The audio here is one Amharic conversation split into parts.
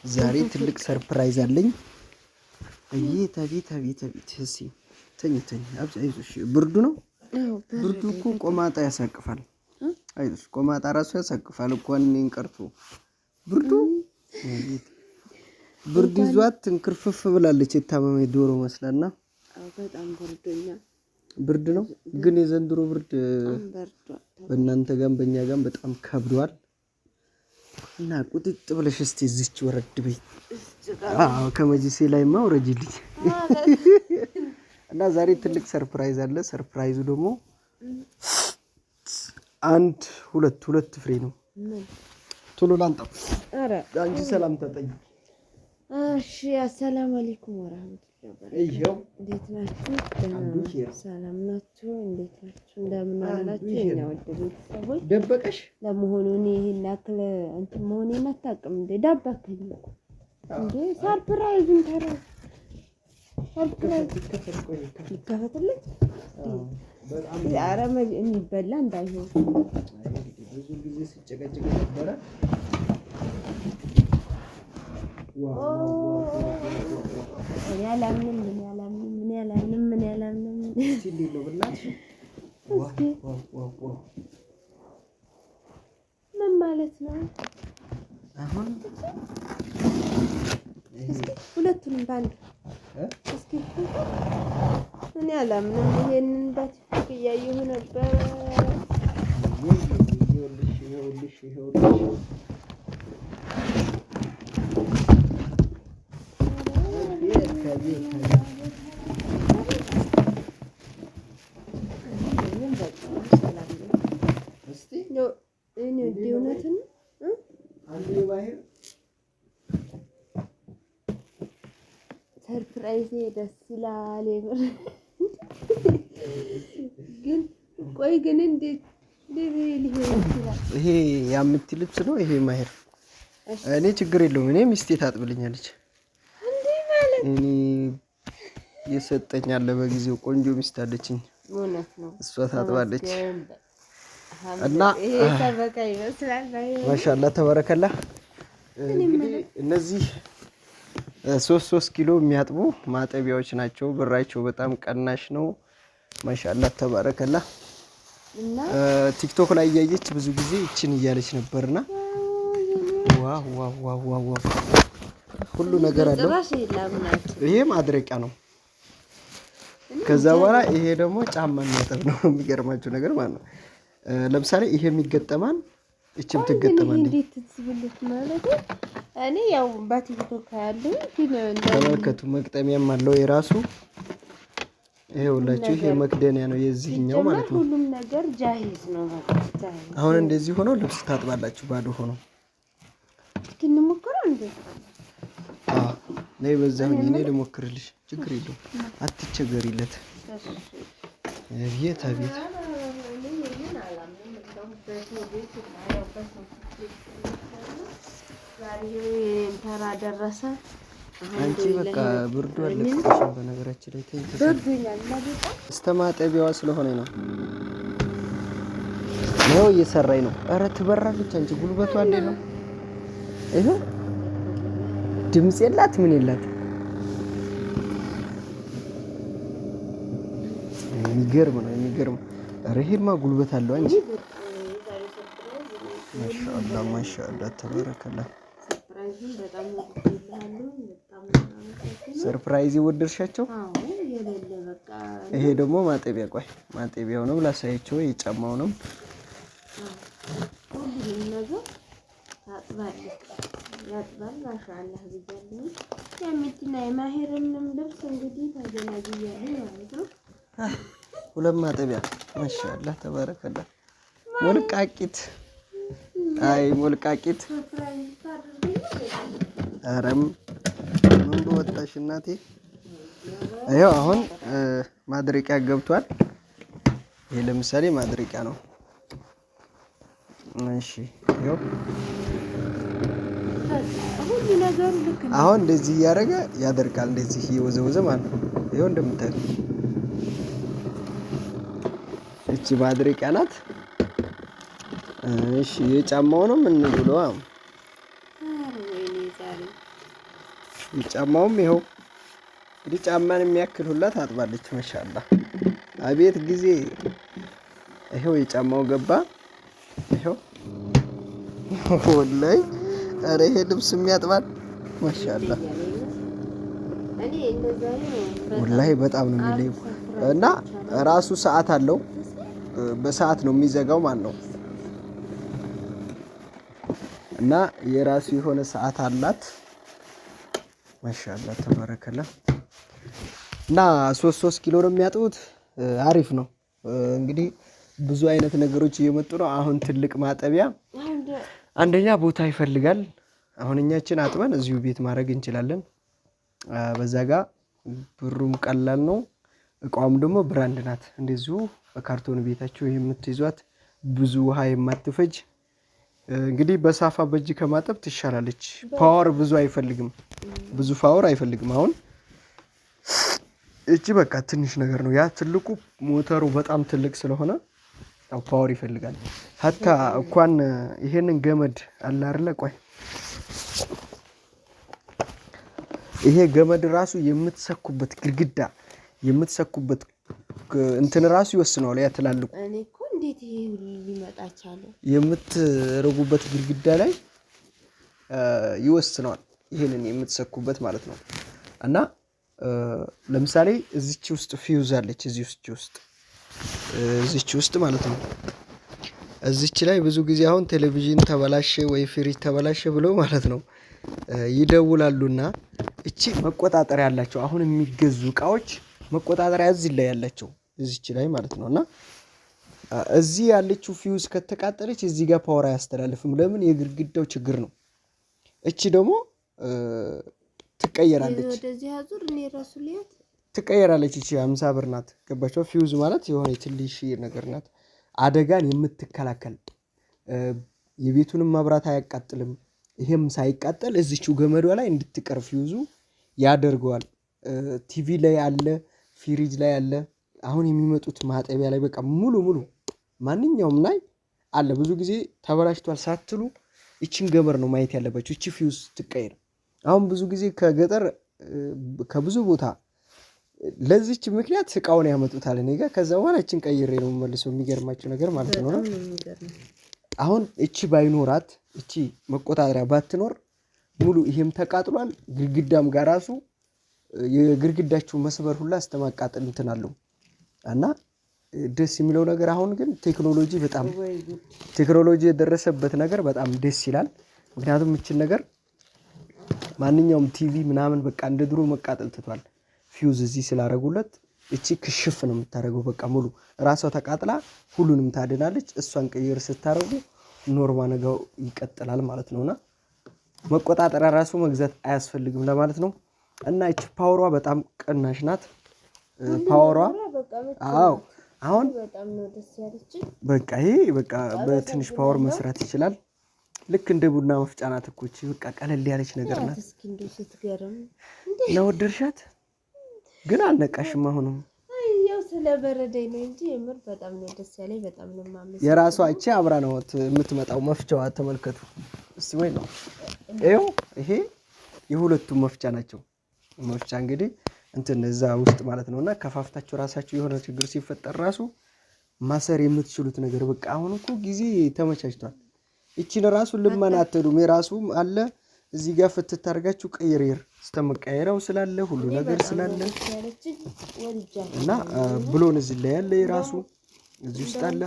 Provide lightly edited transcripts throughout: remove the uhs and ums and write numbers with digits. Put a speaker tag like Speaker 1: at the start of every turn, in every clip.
Speaker 1: ዛሬ ትልቅ ሰርፕራይዝ አለኝ። አቤት እሺ ተኝ አይዞሽ። ብርዱ ነው። ብርዱ እኮ ቆማጣ ያሳቅፋል። አይዞሽ ቆማጣ ራሱ ያሳቅፋል እኮ እኔን ቀርቶ ብርዱ ብርድ ይዟት ትንክርፍፍ ብላለች። የታመመ ዶሮ መስላና
Speaker 2: በጣም በርዶኛል።
Speaker 1: ብርድ ነው ግን የዘንድሮ ብርድ በእናንተ ጋርም በእኛ ጋርም በጣም ከብዷል። እና ቁጥጥ ብለሽ እስቲ እዚች ወረድ በይ። ከመጅሴ ላይማ ወረጅልኝ። እና ዛሬ ትልቅ ሰርፕራይዝ አለ። ሰርፕራይዙ ደግሞ ሁለት ፍሬ ነው። ቶሎ ላንጣው። አንቺ ሰላም ተጠኝ።
Speaker 2: እሺ አሰላሙ አለይኩም ወራህመቱላሂ ወበረካቱ። እንዴት ናችሁ? ሰላም ናችሁ? እንዴት ናችሁ? እንደምን አላችሁ? እኛ ወደ ቤተሰቦች
Speaker 1: ደበቀሽ
Speaker 2: ለመሆኑ እኔ ይሄን ያክል እንትን መሆኔን አታውቅም እንዴ? ደበቀኝ እንዴ? ሰርፕራይዝን ተራ ሰርፕራይዝ ይከፈትልኝ። ኧረ የሚበላ እንዳይሆን
Speaker 1: ብዙ ጊዜ ሲጨቀጭቅ ነበረ።
Speaker 2: ምን ያላምንም ምን ማለት ነው?
Speaker 1: አሁን
Speaker 2: ሁለቱንም ባንድ እስኪ ምን ያላምንም ይሄንን በቲክቶክ እያየሁ ነበር። ይኸውልሽ ሰርፕራይዝ ደስ ይላል። ግን ቆይ ግን እንዴት ሊሆን ይችላል?
Speaker 1: ይሄ ያምት ልብስ ነው። ይሄ ማሄር እኔ ችግር የለውም። እኔ ሚስቴ ታጥብልኛለች። እኔ የሰጠኛለ በጊዜው ቆንጆ ሚስት አለችኝ።
Speaker 2: እውነት ነው።
Speaker 1: እሷ ታጥባለች እና
Speaker 2: ይሄ ተበቃ ይመስላል።
Speaker 1: ማሻአላ ተበረከላ። እንግዲህ እነዚህ 3 ኪሎ የሚያጥቡ ማጠቢያዎች ናቸው። ብራቸው በጣም ቀናሽ ነው። ማሻአላ ተበረከላ። እና ቲክቶክ ላይ እያየች ብዙ ጊዜ እቺን እያለች ነበርና ዋው ሁሉ ነገር አለው። ይሄ ማድረቂያ ነው። ከዛ በኋላ ይሄ ደግሞ ጫማ የሚያጠብ ነው። የሚገርማችሁ ነገር ማለት ነው። ለምሳሌ ይሄ የሚገጠማል፣ እቺም ትገጠማለች።
Speaker 2: እንዴት ትስብልት ማለት ነው። እኔ ያው በቲክቶክ ያለው ግን
Speaker 1: ተመልከቱ። መቅጠሚያም አለው የራሱ። ይሄውላችሁ ይሄ መክደኒያ ነው የዚህኛው ማለት ነው።
Speaker 2: ሁሉም ነገር ጃሂዝ ነው ማለት ነው።
Speaker 1: አሁን እንደዚህ ሆኖ ልብስ ታጥባላችሁ ባዶ ሆኖ።
Speaker 2: እንሞክረው እንዴ?
Speaker 1: ነይ በዛው እኔ ልሞክርልሽ። ችግር የለውም አትቸገሪለት። አቤት
Speaker 2: ተራ ደረሰ።
Speaker 1: አንቺ በቃ ብርዱ አለቀሽ። በነገራችን ላይ
Speaker 2: ብርዱኛል ማለት
Speaker 1: እስተማጠቢያዋ ስለሆነ ነው። ነው እየሰራኝ ነው። ኧረ ትበራለች። አንቺ ጉልበቷ እንዴት ነው? ይሄ ድምጽ የላት ምን የላት። የሚገርም ኧረ ይሄማ ጉልበት አለው። አንቺ ማሻአላ ተባረከላ። ሰርፕራይዝ ወደድሻቸው? ይሄ ደግሞ ማጠቢያ። ቆይ ማጠቢያው ነው ላሳያቸው። የጫማው ነው
Speaker 2: ሁሉም ነገር ታጥባለች። ያጥባል። ማሻአላ ብያለሁ። የሚትና የማሄርንም ልብስ እንግዲህ ታገናኛለህ ማለት ነው።
Speaker 1: ሁለት ማጠቢያ ማሻአላ ተባረከላ። ሞልቃቂት ሞልቃቂት። አረም ምን በወጣሽ እናቴ። ይኸው አሁን ማድረቂያ ገብቷል። ይሄ ለምሳሌ ማድረቂያ ነው። እሺ ይኸው አሁን እንደዚህ እያደረገ ያደርቃል። እንደዚህ እየወዘወዘ ማለት ነው። ይኸው እንደምታዩት እቺ ማድረቂያ ናት። እሺ የጫማው ነው ምን ብሎ ጫማውም ይኸው እንግዲህ ጫማን የሚያክል ሁላ ታጥባለች። ማሻአላ አቤት ጊዜ። ይኸው የጫማው ገባ። ይኸው ወላሂ ኧረ ይሄ ልብስ የሚያጥባል። ማሻአላ ወላሂ በጣም ነው የሚለየው። እና ራሱ ሰዓት አለው። በሰዓት ነው የሚዘጋው ማለት ነው። እና የራሱ የሆነ ሰዓት አላት። ማሻአላ ተባረከላ። እና 3 ኪሎ ነው የሚያጥቡት። አሪፍ ነው። እንግዲህ ብዙ አይነት ነገሮች እየመጡ ነው። አሁን ትልቅ ማጠቢያ አንደኛ ቦታ ይፈልጋል። አሁን እኛችን አጥበን እዚሁ ቤት ማድረግ እንችላለን። በዛ ጋር ብሩም ቀላል ነው። እቃውም ደግሞ ብራንድ ናት። እንደዚሁ በካርቶን ቤታችሁ የምትይዟት ብዙ ውሃ የማትፈጅ እንግዲህ በሳፋ በእጅ ከማጠብ ትሻላለች። ፓወር ብዙ አይፈልግም። ብዙ ፓወር አይፈልግም። አሁን እቺ በቃ ትንሽ ነገር ነው። ያ ትልቁ ሞተሩ በጣም ትልቅ ስለሆነ ያው ፓወር ይፈልጋል። ሀታ እንኳን ይሄንን ገመድ አለ አይደለ? ቆይ ይሄ ገመድ ራሱ የምትሰኩበት ግድግዳ የምትሰኩበት እንትን ራሱ ይወስነዋል። ያ ትላልቁ
Speaker 2: እኔ እኮ እንዴት ይሄ ሁሉ ሊመጣ ቻለ?
Speaker 1: የምትረጉበት ግድግዳ ላይ ይወስነዋል። ይሄንን የምትሰኩበት ማለት ነው። እና ለምሳሌ እዚች ውስጥ ፊውዝ አለች። እዚች ውስጥ ማለት ነው። እዚች ላይ ብዙ ጊዜ አሁን ቴሌቪዥን ተበላሸ ወይ ፍሪጅ ተበላሸ ብለው ማለት ነው ይደውላሉና እቺ መቆጣጠሪያ ያላቸው አሁን የሚገዙ እቃዎች መቆጣጠሪያ እዚህ ላይ ያላቸው እዚች ላይ ማለት ነውና እዚህ ያለችው ፊውዝ ከተቃጠለች እዚህ ጋር ፓወር አያስተላልፍም። ለምን? የግድግዳው ችግር ነው። እቺ ደግሞ ትቀየራለች።
Speaker 2: ወደዚህ አዙር እኔ ራሱ ሊያት
Speaker 1: ትቀየራለች። እቺ 50 ብር ናት። ገባቸው? ፊውዝ ማለት የሆነ ትንሽ ነገር ናት። አደጋን የምትከላከል የቤቱንም መብራት አያቃጥልም። ይሄም ሳይቃጠል እዚችው ገመዷ ላይ እንድትቀር ፊውዙ ያደርገዋል። ቲቪ ላይ አለ፣ ፍሪጅ ላይ አለ። አሁን የሚመጡት ማጠቢያ ላይ በቃ ሙሉ ማንኛውም ላይ አለ። ብዙ ጊዜ ተበላሽቷል ሳትሉ እቺን ገመድ ነው ማየት ያለባችሁ። እቺ ፊውዝ ትቀየር። አሁን ብዙ ጊዜ ከገጠር ከብዙ ቦታ ለዚች ምክንያት እቃውን ያመጡታል እኔ ጋር። ከዛ በኋላ እቺን ቀይሬ ነው መልሰው። የሚገርማችሁ ነገር ማለት ነው አሁን እቺ ባይኖራት እቺ መቆጣጠሪያ ባትኖር ሙሉ ይሄም ተቃጥሏል። ግድግዳም ጋር ራሱ የግድግዳችሁ መስበር ሁላ አስተማቃጠል እንትን አለው። እና ደስ የሚለው ነገር አሁን ግን ቴክኖሎጂ የደረሰበት ነገር በጣም ደስ ይላል። ምክንያቱም እቺን ነገር ማንኛውም ቲቪ ምናምን በቃ እንደ ድሮ መቃጠል ትቷል። ፊውዝ እዚህ ስላደረጉለት እቺ ክሽፍ ነው የምታደርገው። በቃ ሙሉ ራሷ ተቃጥላ ሁሉንም ታድናለች። እሷን ቀይር ስታረጉ ኖርማል ነገው ይቀጥላል ማለት ነውና መቆጣጠሪያ ራሱ መግዛት አያስፈልግም ለማለት ነው። እና እቺ ፓወሯ በጣም ቀናሽ ናት። ፓወሯ አሁን
Speaker 2: በጣም ነው ደስ ያለችኝ።
Speaker 1: በቃ ይሄ በቃ በትንሽ ፓወር መስራት ይችላል። ልክ እንደ ቡና መፍጫ ናት እኮ እቺ። በቃ ቀለል ያለች ነገር ናት።
Speaker 2: እስኪ እንደው ስትገርም
Speaker 1: ነው ወደርሻት። ግን አልነቃሽም አሁንም።
Speaker 2: ያው ስለበረደኝ ነው እንጂ የምር በጣም ነው ደስ ያለኝ። በጣም ነው ማመስ
Speaker 1: የራሷ እቺ አብራ ነው የምትመጣው መፍጫዋ። ተመልከቱ እስቲ ወይ ነው ይሄው። ይሄ የሁለቱም መፍጫ ናቸው። መፍጫ እንግዲህ እንትን እዛ ውስጥ ማለት ነውና ከፋፍታችሁ ራሳችሁ የሆነ ችግር ሲፈጠር ራሱ ማሰር የምትችሉት ነገር በቃ አሁን እኮ ጊዜ ተመቻችቷል። እቺን ራሱ ልማናተዱም የራሱ አለ እዚህ ጋር ፍትት አድርጋችሁ ቀይሬር ስተመቀየረው ስላለ ሁሉ ነገር ስላለ እና ብሎን እዚህ ላይ ያለ የራሱ እዚህ ውስጥ አለ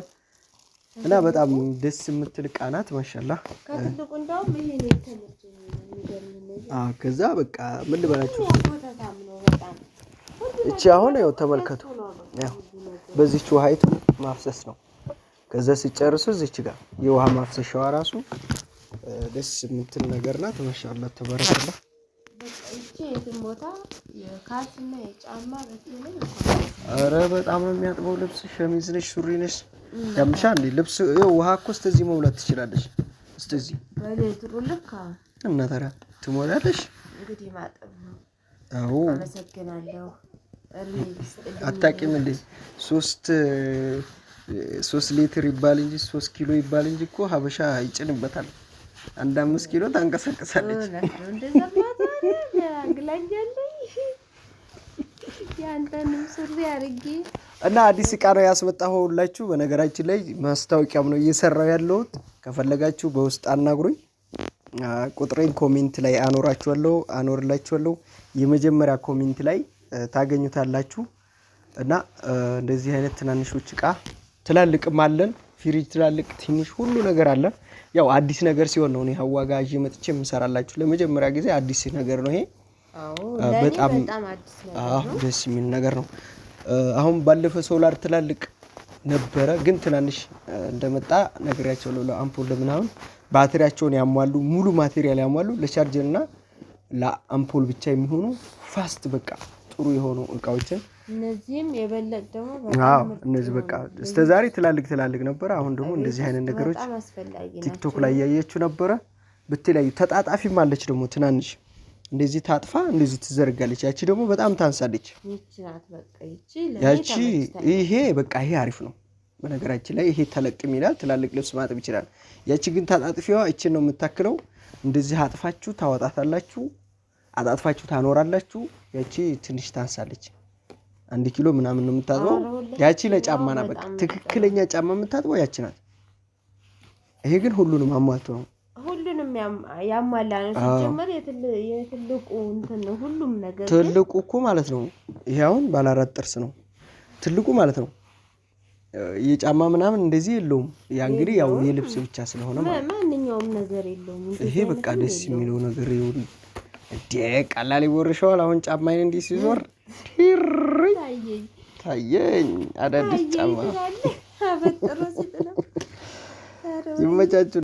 Speaker 1: እና በጣም ደስ የምትል ቃናት ማሻአላህ።
Speaker 2: ከትልቁ እንደውም ይሄ ነው የተመቸኝ የሚገርም።
Speaker 1: ከዛ በቃ ምን ልበላችሁ እቺ አሁን ያው ተመልከቱ። ያው በዚህች ውሃይቱ ማፍሰስ ነው። ከዛ ሲጨርሱ እዚች ጋር የውሃ ማፍሰሻዋ ራሱ ደስ የምትል ነገር ናት። ማሻአላህ ተባረከላህ።
Speaker 2: እቺ የትሞታ የካልሲና የጫማ በትልም
Speaker 1: አረ በጣም ነው የሚያጥበው። ልብስ ሸሚዝ ነሽ ሱሪ ነሽ ያምሻ እንዴ ልብስ ውሃ እኮ እስከዚህ መውላት ትችላለሽ። እስከዚህ
Speaker 2: በሌትሩ ልክ
Speaker 1: እና ታዲያ ትሞላለሽ።
Speaker 2: እንግዲህ ማጠብ ነው።
Speaker 1: አዎ
Speaker 2: አመሰግናለሁ።
Speaker 1: አታውቂም እንዴ 3 ሊትር ይባል እንጂ 3 ኪሎ ይባል እንጂ እኮ ሀበሻ ይጭንበታል። 1 5 ኪሎ ታንቀሳቀሳለች።
Speaker 2: አግላኛለኝ ያንተንም ሱሪ አድርጌ
Speaker 1: እና አዲስ ዕቃ ነው ያስመጣሁላችሁ። በነገራችን ላይ ማስታወቂያም ነው እየሰራው ያለሁት። ከፈለጋችሁ በውስጥ አናግሩኝ። ቁጥሬን ኮሜንት ላይ አኖርላችኋለሁ። የመጀመሪያ ኮሜንት ላይ ታገኙታላችሁ። እና እንደዚህ አይነት ትናንሾች ዕቃ ትላልቅም አለን። ፍሪጅ ትላልቅ ትንሽ ሁሉ ነገር አለ። ያው አዲስ ነገር ሲሆን ነው እኔ ሀዋጋ ይዤ መጥቼ የምሰራላችሁ። ለመጀመሪያ ጊዜ አዲስ ነገር ነው ይሄ። በጣም
Speaker 2: አዲስ ነገር ነው።
Speaker 1: ደስ የሚል ነገር ነው። አሁን ባለፈ ሶላር ትላልቅ ነበረ ግን ትናንሽ እንደመጣ ነግሬያቸው ለአምፖል ለምናምን ባትሪያቸውን ያሟሉ ሙሉ ማቴሪያል ያሟሉ ለቻርጀር እና ለአምፖል ብቻ የሚሆኑ ፋስት በቃ ጥሩ የሆኑ እቃዎችን
Speaker 2: እነዚህም የበለጠ ደግሞ
Speaker 1: እነዚህ በቃ እስከዛሬ ትላልቅ ነበር። አሁን ደግሞ እንደዚህ አይነት ነገሮች ቲክቶክ ላይ ያያችሁ ነበረ። በተለያዩ ተጣጣፊም አለች ደግሞ ትናንሽ እንደዚህ ታጥፋ እንደዚህ ትዘርጋለች። ያቺ ደግሞ በጣም ታንሳለች። ያቺ ይሄ በቃ ይሄ አሪፍ ነው። በነገራችን ላይ ይሄ ተለቅም ይላል ትላልቅ ልብስ ማጠብ ይችላል። ያቺ ግን ታጣጥፊዋ እቺን ነው የምታክለው። እንደዚህ አጥፋችሁ ታወጣታላችሁ፣ አጣጥፋችሁ ታኖራላችሁ። ያቺ ትንሽ ታንሳለች። 1 ኪሎ ምናምን ነው የምታጥበው። ያቺ ለጫማ ናት። በቃ ትክክለኛ ጫማ የምታጥበው ያቺ ናት። ይሄ ግን ሁሉንም አሟልቶ ነው።
Speaker 2: ሁሉንም ያሟላ ነው። ሲጀመር የትልቁ እንትን ነው ሁሉም ነገር።
Speaker 1: ትልቁ እኮ ማለት ነው ይሄ አሁን ባለ 4 ጥርስ ነው ትልቁ ማለት ነው። የጫማ ምናምን እንደዚህ የለውም። ያ እንግዲህ ያው የልብስ ብቻ ስለሆነ
Speaker 2: ማንኛውም ነገር የለውም።
Speaker 1: ይሄ በቃ ደስ የሚለው ነገር ይሁን እንዴ ቀላል ይወርሻል። አሁን ጫማዬን እንዲህ ሲዞር ታየኝ አዳዲስ ጫማ
Speaker 2: አበጥሮ ሲጥለው
Speaker 1: ይመቻችሁ።